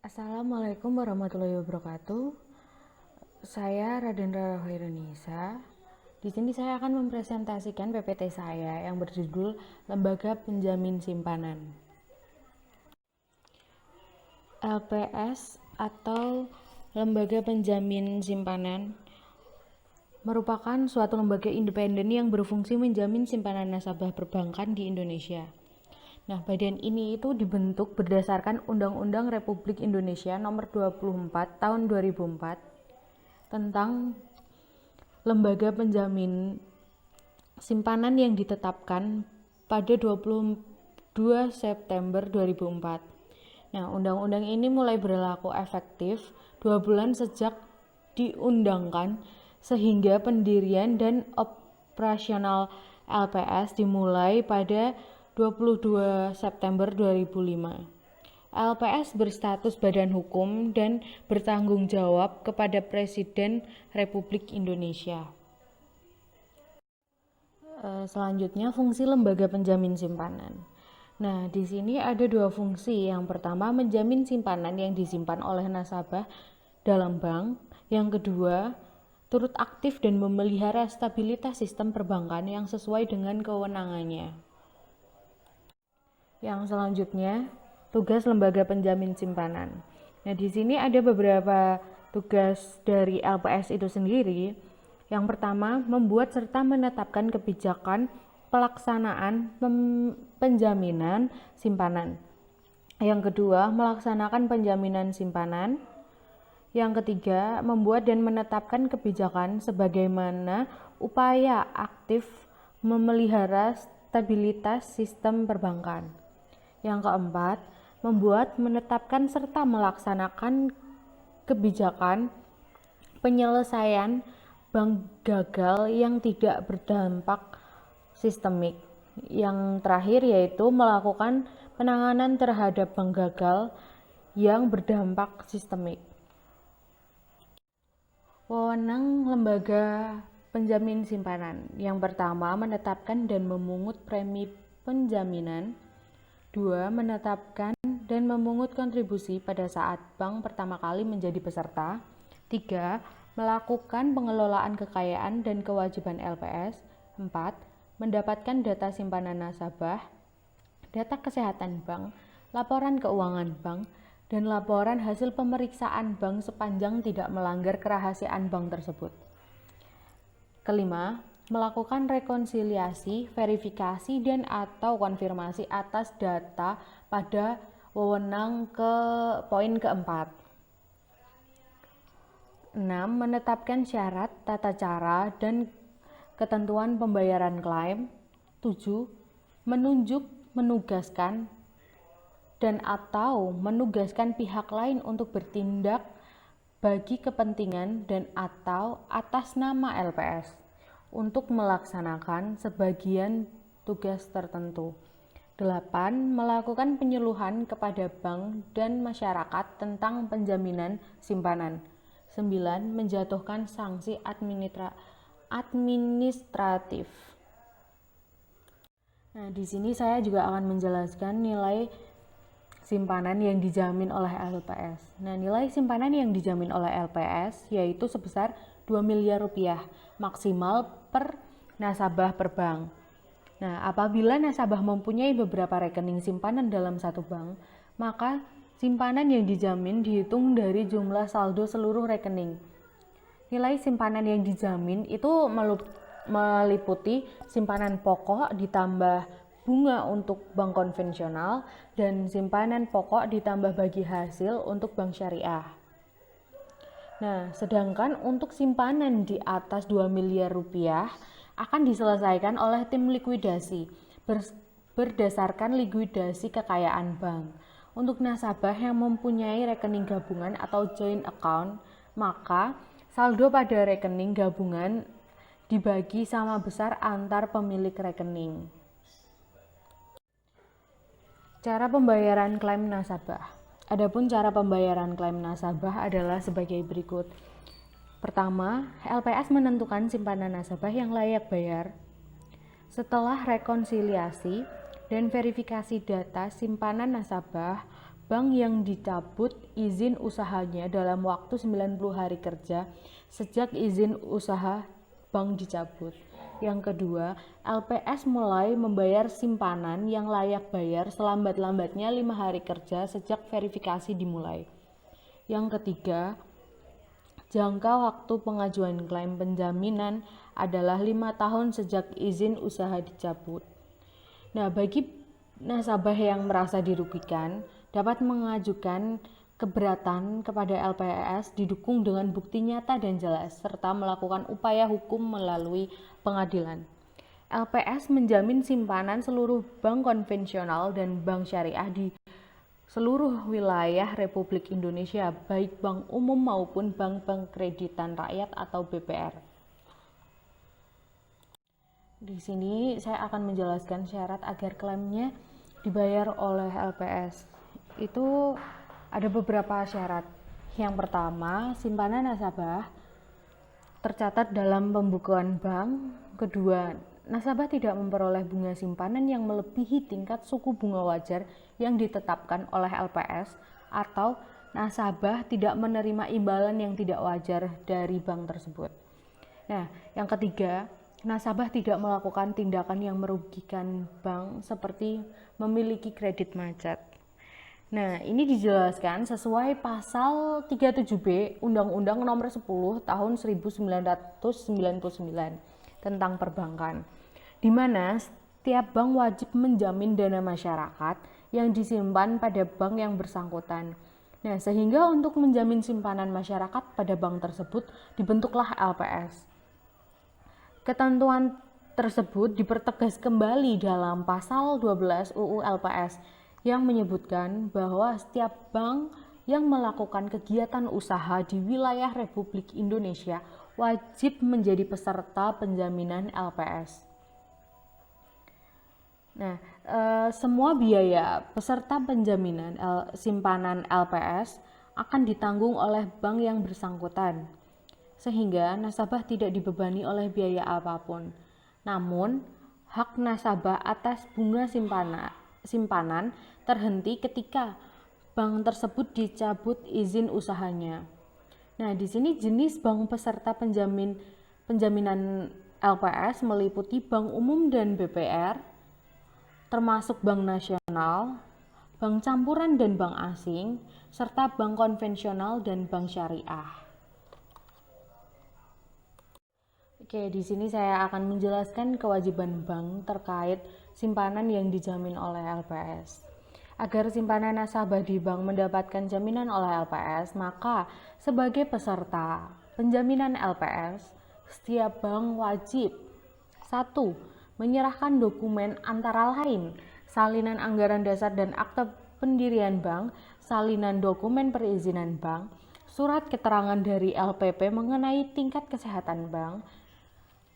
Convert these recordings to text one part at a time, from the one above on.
Assalamualaikum warahmatullahi wabarakatuh. Saya Radendra Hoirunisa. Di sini saya akan mempresentasikan PPT saya yang berjudul Lembaga Penjamin Simpanan. LPS atau Lembaga Penjamin Simpanan merupakan suatu lembaga independen yang berfungsi menjamin simpanan nasabah perbankan di Indonesia. Nah, badan ini itu dibentuk berdasarkan Undang-Undang Republik Indonesia Nomor 24 Tahun 2004 tentang lembaga penjamin simpanan yang ditetapkan pada 22 September 2004. Nah, undang-undang ini mulai berlaku efektif 2 bulan sejak diundangkan, sehingga pendirian dan operasional LPS dimulai pada 22 September 2005. LPS berstatus badan hukum dan bertanggung jawab kepada Presiden Republik Indonesia. Selanjutnya, fungsi lembaga penjamin simpanan. Nah, di sini ada dua fungsi. Yang pertama, menjamin simpanan yang disimpan oleh nasabah dalam bank. Yang kedua, turut aktif dan memelihara stabilitas sistem perbankan yang sesuai dengan kewenangannya. Yang selanjutnya, tugas lembaga penjamin simpanan. Nah, di sini ada beberapa tugas dari LPS itu sendiri. Yang pertama, membuat serta menetapkan kebijakan pelaksanaan penjaminan simpanan. Yang kedua, melaksanakan penjaminan simpanan. Yang ketiga, membuat dan menetapkan kebijakan sebagaimana upaya aktif memelihara stabilitas sistem perbankan. Yang keempat, membuat, menetapkan, serta melaksanakan kebijakan penyelesaian bank gagal yang tidak berdampak sistemik. Yang terakhir yaitu melakukan penanganan terhadap bank gagal yang berdampak sistemik. Wewenang lembaga penjamin simpanan. Yang pertama, menetapkan dan memungut premi penjaminan. 2. Menetapkan dan memungut kontribusi pada saat bank pertama kali menjadi peserta. 3. Melakukan pengelolaan kekayaan dan kewajiban LPS. 4. Mendapatkan data simpanan nasabah, data kesehatan bank, laporan keuangan bank, dan laporan hasil pemeriksaan bank sepanjang tidak melanggar kerahasiaan bank tersebut. Kelima, melakukan rekonsiliasi, verifikasi, dan atau konfirmasi atas data pada wewenang ke poin keempat. 6. Menetapkan syarat, tata cara, dan ketentuan pembayaran klaim. 7. Menunjuk, menugaskan, dan atau menugaskan pihak lain untuk bertindak bagi kepentingan dan atau atas nama LPS untuk melaksanakan sebagian tugas tertentu. 8. Melakukan penyuluhan kepada bank dan masyarakat tentang penjaminan simpanan. 9. Menjatuhkan sanksi administratif. Nah, di sini saya juga akan menjelaskan nilai simpanan yang dijamin oleh LPS. Nah, nilai simpanan yang dijamin oleh LPS yaitu sebesar 2 miliar rupiah maksimal per nasabah per bank. Nah, apabila nasabah mempunyai beberapa rekening simpanan dalam satu bank, maka simpanan yang dijamin dihitung dari jumlah saldo seluruh rekening. Nilai simpanan yang dijamin itu meliputi simpanan pokok ditambah bunga untuk bank konvensional dan simpanan pokok ditambah bagi hasil untuk bank syariah. Nah, sedangkan untuk simpanan di atas 2 miliar rupiah akan diselesaikan oleh tim likuidasi berdasarkan likuidasi kekayaan bank. Untuk nasabah yang mempunyai rekening gabungan atau joint account, maka saldo pada rekening gabungan dibagi sama besar antar pemilik rekening. Cara pembayaran klaim nasabah. Adapun cara pembayaran klaim nasabah adalah sebagai berikut. Pertama, LPS menentukan simpanan nasabah yang layak bayar. Setelah rekonsiliasi dan verifikasi data simpanan nasabah, bank yang dicabut izin usahanya dalam waktu 90 hari kerja sejak izin usaha bank dicabut. Yang kedua, LPS mulai membayar simpanan yang layak bayar selambat-lambatnya 5 hari kerja sejak verifikasi dimulai. Yang ketiga, jangka waktu pengajuan klaim penjaminan adalah 5 tahun sejak izin usaha dicabut. Nah, bagi nasabah yang merasa dirugikan, dapat mengajukan keberatan kepada LPS didukung dengan bukti nyata dan jelas, serta melakukan upaya hukum melalui pengadilan. LPS menjamin simpanan seluruh bank konvensional dan bank syariah di seluruh wilayah Republik Indonesia, baik bank umum maupun bank kreditan rakyat atau BPR. Di sini saya akan menjelaskan syarat agar klaimnya dibayar oleh LPS. Itu ada beberapa syarat. Yang pertama, simpanan nasabah tercatat dalam pembukuan bank. Kedua, nasabah tidak memperoleh bunga simpanan yang melebihi tingkat suku bunga wajar yang ditetapkan oleh LPS, atau nasabah tidak menerima imbalan yang tidak wajar dari bank tersebut. Nah, yang ketiga, nasabah tidak melakukan tindakan yang merugikan bank seperti memiliki kredit macet. Nah, ini dijelaskan sesuai pasal 37B Undang-Undang Nomor 10 Tahun 1999 tentang perbankan, di mana setiap bank wajib menjamin dana masyarakat yang disimpan pada bank yang bersangkutan. Nah, sehingga untuk menjamin simpanan masyarakat pada bank tersebut dibentuklah LPS. Ketentuan tersebut dipertegas kembali dalam pasal 12 UU LPS yang menyebutkan bahwa setiap bank yang melakukan kegiatan usaha di wilayah Republik Indonesia wajib menjadi peserta penjaminan LPS. Nah, semua biaya peserta penjaminan simpanan LPS akan ditanggung oleh bank yang bersangkutan, sehingga nasabah tidak dibebani oleh biaya apapun. Namun, hak nasabah atas bunga simpanan terhenti ketika bank tersebut dicabut izin usahanya. Nah, di sini jenis bank peserta penjaminan LPS meliputi bank umum dan BPR, termasuk bank nasional, bank campuran dan bank asing, serta bank konvensional dan bank syariah. Oke, di sini saya akan menjelaskan kewajiban bank terkait simpanan yang dijamin oleh LPS. Agar simpanan nasabah di bank mendapatkan jaminan oleh LPS, maka sebagai peserta penjaminan LPS, setiap bank wajib 1. Menyerahkan dokumen antara lain salinan anggaran dasar dan akte pendirian bank, salinan dokumen perizinan bank, surat keterangan dari LPP mengenai tingkat kesehatan bank,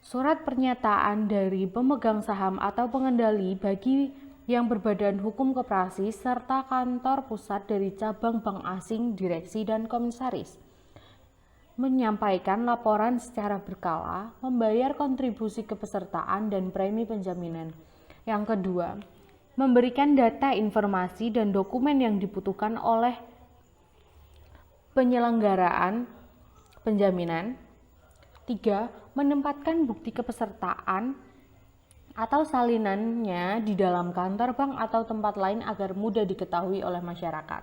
surat pernyataan dari pemegang saham atau pengendali bagi yang berbadan hukum koperasi, serta kantor pusat dari cabang bank asing, direksi, dan komisaris. Menyampaikan laporan secara berkala, membayar kontribusi kepesertaan dan premi penjaminan. Yang kedua, memberikan data, informasi, dan dokumen yang dibutuhkan oleh penyelenggaraan penjaminan. 3. Menempatkan bukti kepesertaan atau salinannya di dalam kantor bank atau tempat lain agar mudah diketahui oleh masyarakat.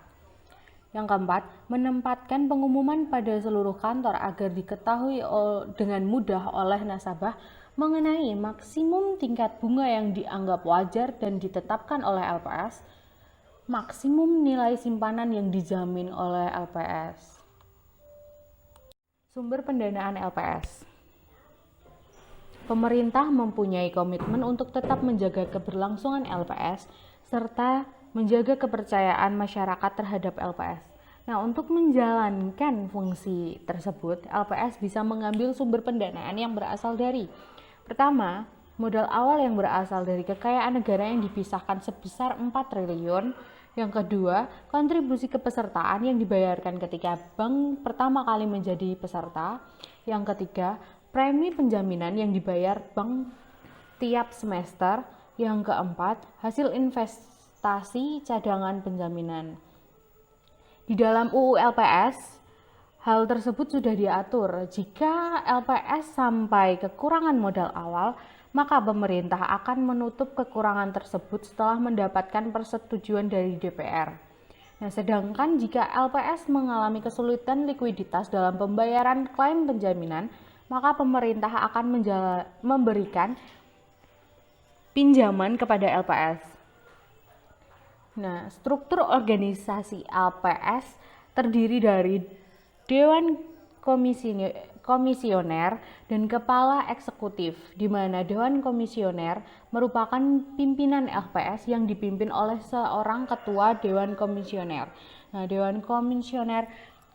Yang keempat, menempatkan pengumuman pada seluruh kantor agar diketahui dengan mudah oleh nasabah mengenai maksimum tingkat bunga yang dianggap wajar dan ditetapkan oleh LPS, maksimum nilai simpanan yang dijamin oleh LPS. Sumber pendanaan LPS. Pemerintah mempunyai komitmen untuk tetap menjaga keberlangsungan LPS serta menjaga kepercayaan masyarakat terhadap LPS. Nah, untuk menjalankan fungsi tersebut, LPS bisa mengambil sumber pendanaan yang berasal dari: pertama, modal awal yang berasal dari kekayaan negara yang dipisahkan sebesar 4 triliun. Yang kedua, kontribusi kepesertaan yang dibayarkan ketika bank pertama kali menjadi peserta. Yang ketiga, premi penjaminan yang dibayar bank tiap semester. Yang keempat, hasil investasi cadangan penjaminan. Di dalam UU LPS, hal tersebut sudah diatur. Jika LPS sampai kekurangan modal awal, maka pemerintah akan menutup kekurangan tersebut setelah mendapatkan persetujuan dari DPR. Nah, sedangkan jika LPS mengalami kesulitan likuiditas dalam pembayaran klaim penjaminan, maka pemerintah akan memberikan pinjaman kepada LPS. Nah, struktur organisasi LPS terdiri dari Dewan Komisioner dan Kepala Eksekutif, di mana Dewan Komisioner merupakan pimpinan LPS yang dipimpin oleh seorang ketua Dewan Komisioner. Nah, Dewan Komisioner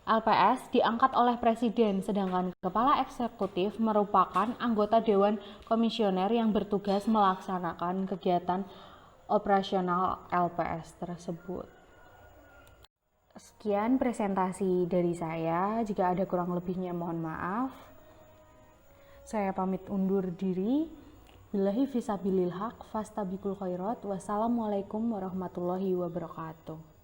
LPS diangkat oleh Presiden, sedangkan Kepala Eksekutif merupakan anggota Dewan Komisioner yang bertugas melaksanakan kegiatan operasional LPS tersebut. Sekian presentasi dari saya. Jika ada kurang lebihnya mohon maaf. Saya pamit undur diri. Billahi fisabilil haq, fastabiqul khairat. Wassalamualaikum warahmatullahi wabarakatuh.